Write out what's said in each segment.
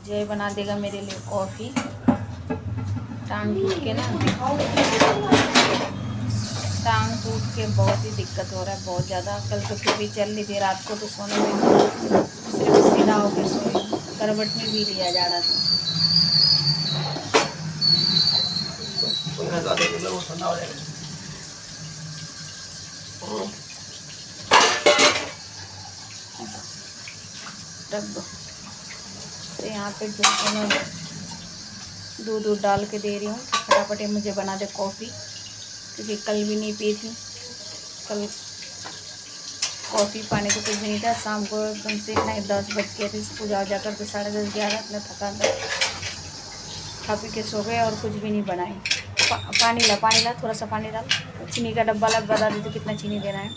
जय बना देगा मेरे लिए कॉफ़ी। टांग टूट के ना, टांग टूट के बहुत ही दिक्कत हो रहा है, बहुत ज़्यादा। कल तो फिर भी चल रही थी, रात को तो सोने में सिर्फ सीधा होकर सोई, करवट में भी लिया जा रहा था। रख दो। तो यहाँ पे दूध डाल के दे रही हूँ, फटाफट ये मुझे बना दे कॉफ़ी, क्योंकि कल भी नहीं पी थी। कल कॉफ़ी पानी तो कुछ भी नहीं था। शाम को एकदम से नहीं 10 बज गए थे, पूजा वूजा कर तो 10:30 11 इतना थकान था, खा पी के सो गए और कुछ भी नहीं बनाई। पानी ला थोड़ा सा पानी डाल। चीनी का डब्बा ला, बता देती कितना चीनी देना है।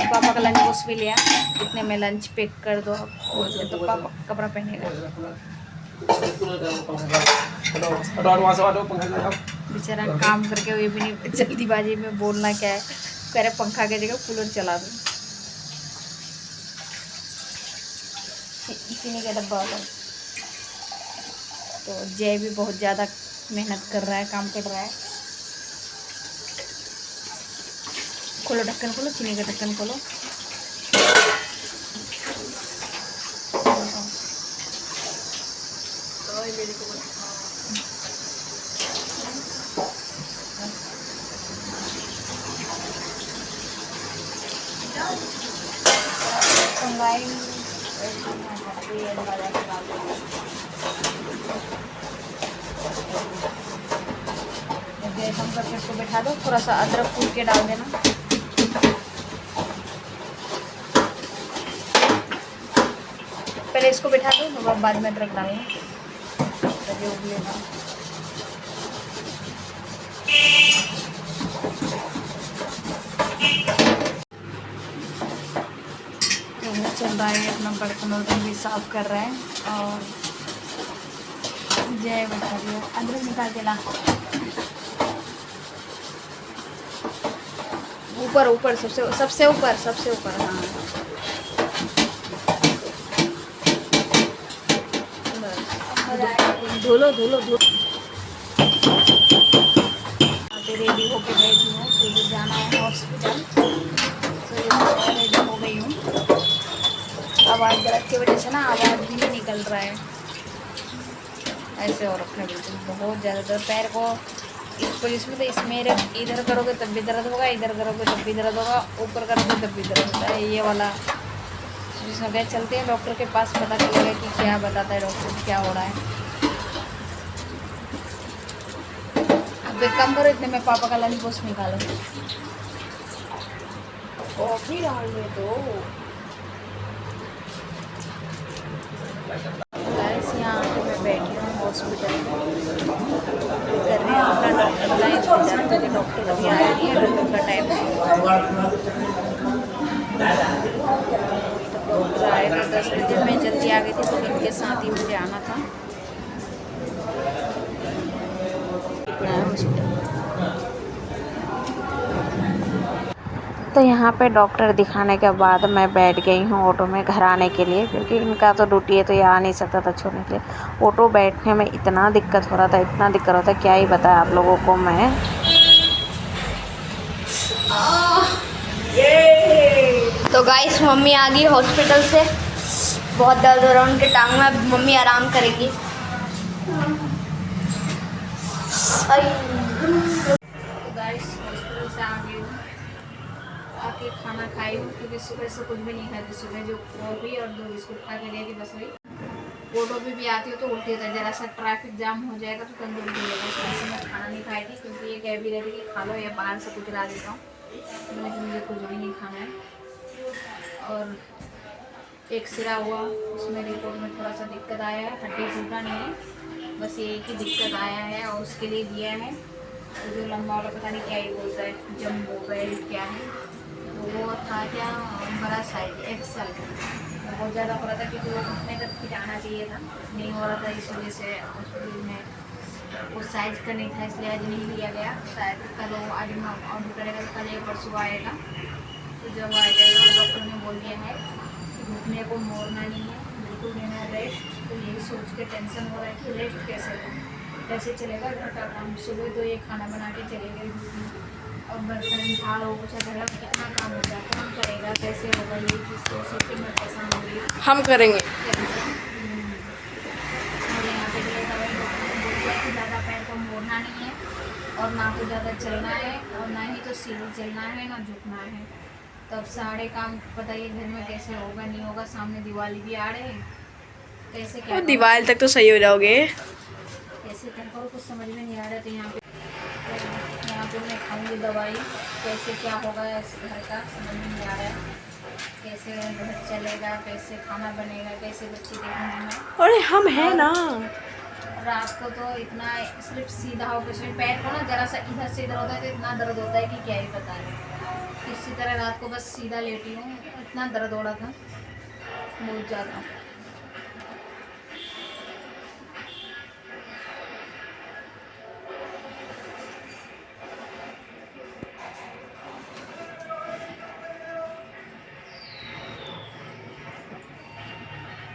पापा का लंच बॉक्स भी लिया, इतने में लंच पैक कर दो बोलते तो पापा कपड़ा पहनेगा। बेचारा काम करके हुए भी नहीं, जल्दीबाजी में बोलना क्या है, कह रहे पंखा की जगह कूलर चला दो। चीनी का डब्बा होता। तो जय भी बहुत ज़्यादा मेहनत कर रहा है, काम कर रहा है। खोलो ढक्कन, खोलो चीनी का ढक्कन खोलो। गैस करके इसको बैठा दो, थोड़ा सा अदरक कूट के डाल देना। पहले इसको बैठा दो, और बाद में अदरक डालना। चल रहा है अपना बर्तन वर्तन भी साफ कर रहा है। और जय बैठा दिया, अदरक निकाल के ला। ऊपर ऊपर सबसे ऊपर हाँ। धुलो रेडी होके बैठी हूँ, फिर जाना है हॉस्पिटल। तो रेडी हो गई हूँ। आवाज़ दर्द की वजह से ना आवाज़ भी नहीं निकल रहा है, ऐसे हो रखा है बिल्कुल, बहुत ज़्यादा दर्द। पैर को इस पोजिशन में तो इसमें इधर करोगे तब भी दर्द होगा, इधर करोगे तब भी दर्द होगा, ऊपर करोगे तब भी दर्द होता है। ये वाला जिसमें गए चलते हैं डॉक्टर के पास, पता चलेगा कि क्या बताता है डॉक्टर, क्या हो रहा है। अब एक काम करो, इतने में पापा का लंच बॉक्स निकालो, कॉफ़ी डालने दो। यहाँ पे मैं बैठी हूँ हॉस्पिटल में, कर रहे हैं अपना डॉक्टर का इंतजार, क्योंकि डॉक्टर अभी आया नहीं है, डॉक्टर का टाइम है। डॉक्टर आए थे 10 बजे, मैं जल्दी आ गई थी तो इनके साथ ही मुझे आना था। तो यहाँ पे डॉक्टर दिखाने के बाद मैं बैठ गई हूँ ऑटो में घर आने के लिए, क्योंकि इनका तो ड्यूटी है तो ये आ नहीं सकता था छोड़ने के लिए। ऑटो बैठने में इतना दिक्कत हो रहा था, इतना दिक्कत हो रहा था, क्या ही बताया आप लोगों को मैं। तो गाइस मम्मी आ गई हॉस्पिटल से, बहुत दर्द हो रहा है उनके टांग में, मम्मी आराम करेगी। गाइस हॉस्पिटल से आ गई हूँ, आके खाना खाई हूँ, क्योंकि सुबह से कुछ भी नहीं खाई थी। सुबह जो कॉफ़ी और 2 बिस्कुट खा के गई थी, बस वही। ऑटो भी आती हो तो उल्टी होता है, जरा सा ट्रैफिक जाम हो जाएगा तो तुरंत उल्टी होगा। इस वजह से मैं खाना नहीं खाई थी, क्योंकि ये कह भी रही थी कि खा लो या बाहर से कुछ ला देता हूँ, लेकिन मुझे कुछ भी नहीं खाना है। और एक सिरा हुआ, उसमें रिपोर्ट में थोड़ा सा दिक्कत आया है, हड्डी टूटा नहीं है, बस ये एक ही दिक्कत आया है, और उसके लिए दिया है तो जो लंबा वाला पता नहीं क्या ही बोलता है, जम्बो बेल क्या है, तो वो था क्या बड़ा साइज एक्सल। बहुत ज़्यादा हो रहा था, क्योंकि वो घुटने तक फिट आना चाहिए था, नहीं हो रहा था, इस वजह से हॉस्पिटल में वो साइज का नहीं था, इसलिए आज नहीं लिया गया। शायद कल आज ऑर्डर करेगा तो कल या परसों आएगा, तो जब आ जाएगा डॉक्टर ने बोल दिया है घुटने को मोड़ना नहीं है, बिल्कुल लेना रेस्ट। उसके टेंशन हो रहा है कि रेस्ट कैसे चलेगा घर का काम। सुबह तो ये खाना बना के चले गए ड्यूटी, और बर्तन झाड़ू पोछा घर कितना काम होता है, कौन करेगा, कैसे होगा, ये चीज़ तो सीखने में पसंद होगी, हम करेंगे। और यहाँ पे जो दवाई डॉक्टर ने बोल दिया कि ज़्यादा पैर को मोड़ना नहीं है, और ना तो ज़्यादा चलना है, और ना ही तो सीधे चलना है, ना झुकना है। तब सारे काम बताइए घर में कैसे होगा, नहीं होगा। सामने दिवाली भी आ रहे हैं, कैसे क्या करो? दिवाली तक तो सही हो जाओगे। कैसे क्या करो कुछ समझ में नहीं आ रहा। तो यहाँ पे मैं खाऊंगी दवाई, कैसे क्या होगा इस घर का समझ में नहीं आ रहा है। कैसे घर चलेगा, कैसे खाना बनेगा, कैसे बच्चे देखेंगे मैं। अरे हम हैं ना। रात को तो इतना सिर्फ सीधा होकर सिर्फ पैर को ना जरा सा इधर से इधर होता है तो इतना दर्द होता है कि क्या ही पता है। इसी तरह रात को बस सीधा लेटी हूँ, इतना दर्द हो रहा था बहुत ज़्यादा।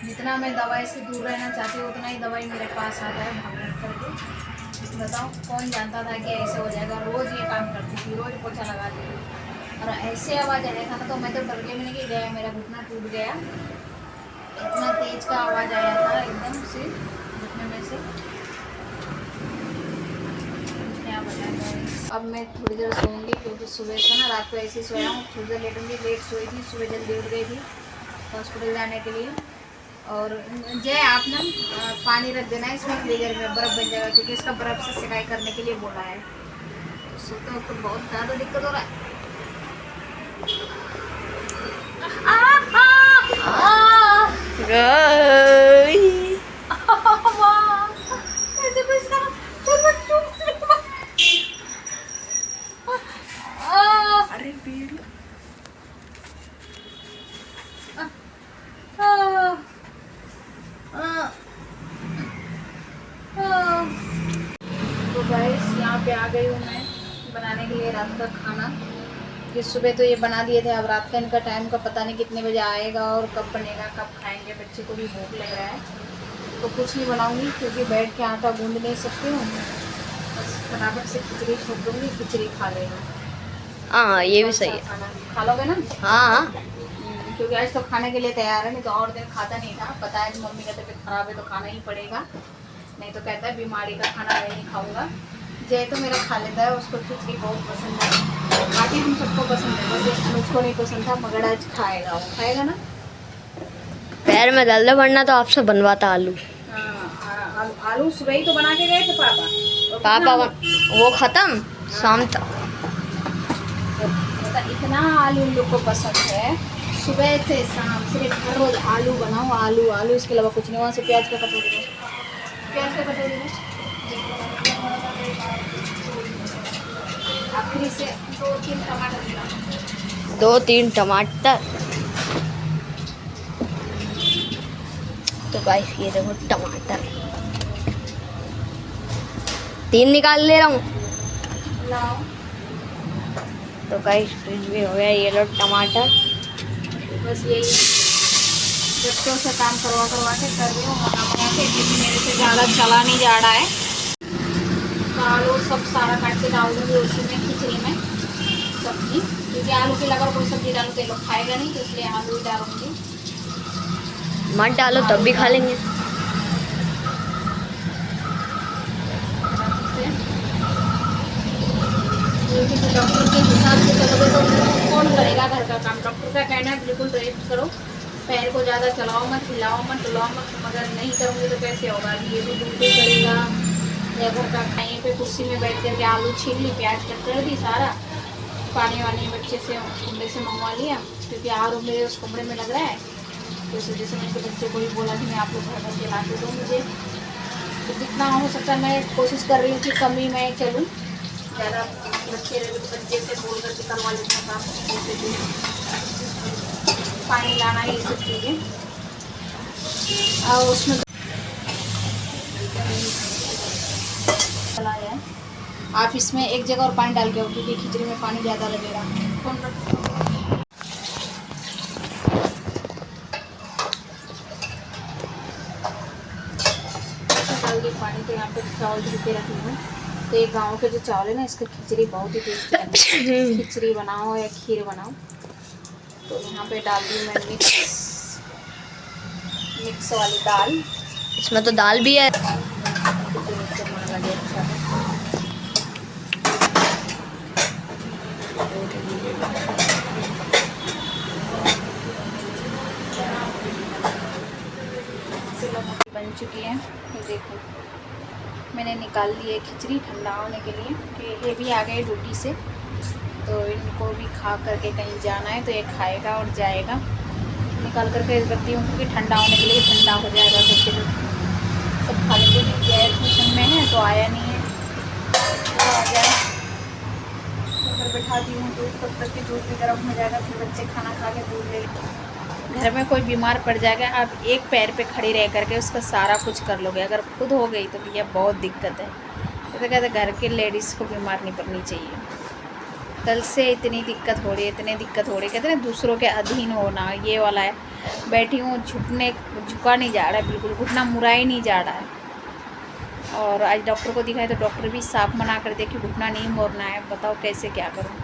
जितना मैं दवाई से दूर रहना चाहती हूँ उतना ही दवाई मेरे पास आता है भाग भाग करके। बताओ कौन जानता था कि ऐसे हो जाएगा। रोज़ ये काम करती थी, रोज़ पोछा लगाती थी, और ऐसे आवाज़ आ रहा था ना तो मैं तो डर गई। मैंने कि गया मेरा घुटना टूट गया, इतना तेज का आवाज़ आया था एकदम से घुटने में से। क्या बताया। अब मैं थोड़ी देर सोऊंगी क्योंकि सुबह से ना रात को ऐसे ही सोया हूँ, थोड़ी देर लेटूंगी। लेट सोई थी, सुबह जल्दी उठ गई थी हॉस्पिटल जाने के लिए। और जय आप ना पानी रख देना इसमें फ्रीजर में, बर्फ़ बन जाएगा क्योंकि इसका बर्फ़ से सिकाई करने के लिए बोला है। सोते वक्त तो बहुत ज़्यादा दिक्कत हो रहा है। अरे बेड़ी तो गाइस यहाँ पे आ गई हूँ मैं बनाने के लिए रात का खाना। कि सुबह तो ये बना दिए थे, अब रात का इनका टाइम का पता नहीं कितने बजे आएगा और कब बनेगा, कब खाएंगे। बच्चे को भी भूख लग रहा है तो कुछ नहीं बनाऊंगी क्योंकि बैठ के आटा गूंद नहीं सकती हूँ। बस फटाफट से खिचड़ी छोड़ दूँगी, खिचड़ी खा लेगा। हाँ ये भी सही है। खाना खा लोगे ना? हाँ क्योंकि आज तो खाने के लिए तैयार है, नहीं तो और दिन खाता नहीं था। पता है कि मम्मी का तबीयत खराब है तो खाना ही पड़ेगा, नहीं तो कहता है बीमारी का खाना मैं नहीं खाऊंगा। जय तो मेरा खा लेता है, उसको खिचड़ी बहुत पसंद है। बाकी हम सबको पसंद है, बस मुझको नहीं पसंद था, मगर आज खाएगा। वो खाएगा ना। पैर में दर्द वरना तो आपसे बनवाता आलू। हाँ, आलू सुबह ही तो बना के गए थे पापा। और पापा कितना वो खत्म शाम तक। मतलब इतना आलू उन लोग को पसंद है, सुबह से शाम सिर्फ हर रोज आलू बनाओ, आलू आलू, इसके अलावा कुछ नहीं। वहाँ से प्याज का कटोरी दो, प्याज का कटोरी दो। आखिरी से 2-3 टमाटर दिला। 2-3 टमाटर। तो गाइस ये देखो टमाटर 3 निकाल ले रहा हूँ। लाओ। तो गाइस फ्रिज में हो गया ये लो टमाटर। बस यही बच्चों से काम करवा के कर रही हूँ, मंगा के, क्योंकि मेरे से ज़्यादा चला नहीं जा रहा है। तो आलू सब सारा काट के डाल दूँगी उसी में, खिचड़ी में सब्जी, क्योंकि आलू के अलावा कोई सब्जी डालूँ तो लोग खाएगा नहीं, तो इसलिए आलू ही डालूँगी। मत डालो तब भी खा लेंगे। डॉक्टर के हिसाब से चलोगे तो कौन करेगा घर का काम। डॉक्टर का कहना है बिल्कुल रेस्ट करो, पैर को ज़्यादा चलाओ मत, हिलाओ मत, डुलाओ मत। मगर नहीं करूँगी तो कैसे होगा। ये भी बिल्कुल करेगा या घर का खाएँ पे कुर्सी में बैठ करके आलू छील ली, प्याज कट कर दी सारा, पानी वानी बच्चे से कमरे से मंगवा लिया, क्योंकि आलू मेरे उस कमरे में लग रहा है। तो इस वजह से मैंने बच्चे को ही बोला कि मैं आप लोग घर के ला के दो मुझे। तो जितना हो सकता है मैं कोशिश कर रही हूँ कि कम ही मैं चलूँ, ज़्यादा बच्चे से बोल करके करवा लेना काम, जैसे कि पानी लाना, ये सब चीज़ें। और उसमें चलाया है। आप इसमें एक जगह और पानी डाल के, क्योंकि खिचड़ी में पानी ज़्यादा लगेगा। नहीं पानी, तो यहाँ पे चावल धो के रखी हूँ। तो ये गाँव के जो चावल है ना, इसका खिचड़ी बहुत ही टेस्टी बनती है। खिचड़ी बनाओ या खीर बनाओ। तो यहाँ पे डाल दी मैं मिक्स वाली दाल। इसमें तो दाल भी है। लगे अच्छा है। बन चुकी है, ये देखो मैंने निकाल ली है खिचड़ी ठंडा होने के लिए, कि ये भी आ गए ड्यूटी से, तो इनको भी खा करके कहीं जाना है, तो ये खाएगा और जाएगा। निकाल करके रखती हूँ क्योंकि ठंडा होने के लिए, ठंडा हो जाएगा तो फिर सब खा लेंगे। गैस ट्यूशन में है तो आया नहीं है, तो आ जाए तो फिर बैठाती हूँ दूध, तब तक कि दूध भी गर्म हो जाएगा, फिर बच्चे खाना खा के दूध ले। घर में कोई बीमार पड़ जाएगा, आप एक पैर पे खड़ी रह करके उसका सारा कुछ कर लोगे। अगर खुद हो गई तो भैया बहुत दिक्कत है। तो कहते घर के लेडीज़ को बीमार नहीं पड़नी चाहिए। कल से इतनी दिक्कत हो रही है, इतनी दिक्कत हो रही है, कहते हैं दूसरों के अधीन होना, ये वाला है। बैठी हूँ, झुका नहीं जा रहा है, बिल्कुल घुटना मुड़ा ही नहीं जा रहा है। और आज डॉक्टर को दिखाया तो डॉक्टर भी साफ मना कर दिया कि घुटना नहीं मोड़ना है। बताओ कैसे क्या करूँ।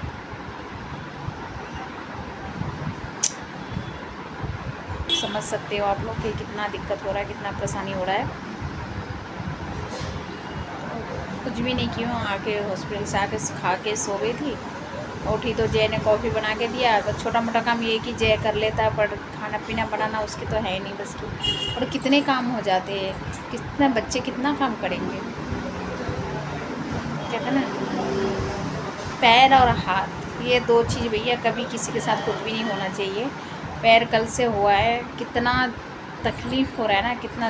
समझ सकते हो आप लोग कि कितना दिक्कत हो रहा है, कितना परेशानी हो रहा है। कुछ भी नहीं किया, आके हॉस्पिटल से आके खा के सो गई थी। उठी तो जय ने कॉफ़ी बना के दिया। तो छोटा मोटा काम ये कि जय कर लेता है, पर खाना पीना बनाना उसकी तो है नहीं बस की। और कितने काम हो जाते हैं, कितने बच्चे कितना काम करेंगे। कहते हैं ना, पैर और हाथ, ये दो चीज़ भैया कभी किसी के साथ कुछ भी नहीं होना चाहिए। पैर कल से हुआ है, कितना तकलीफ़ हो रहा है ना, कितना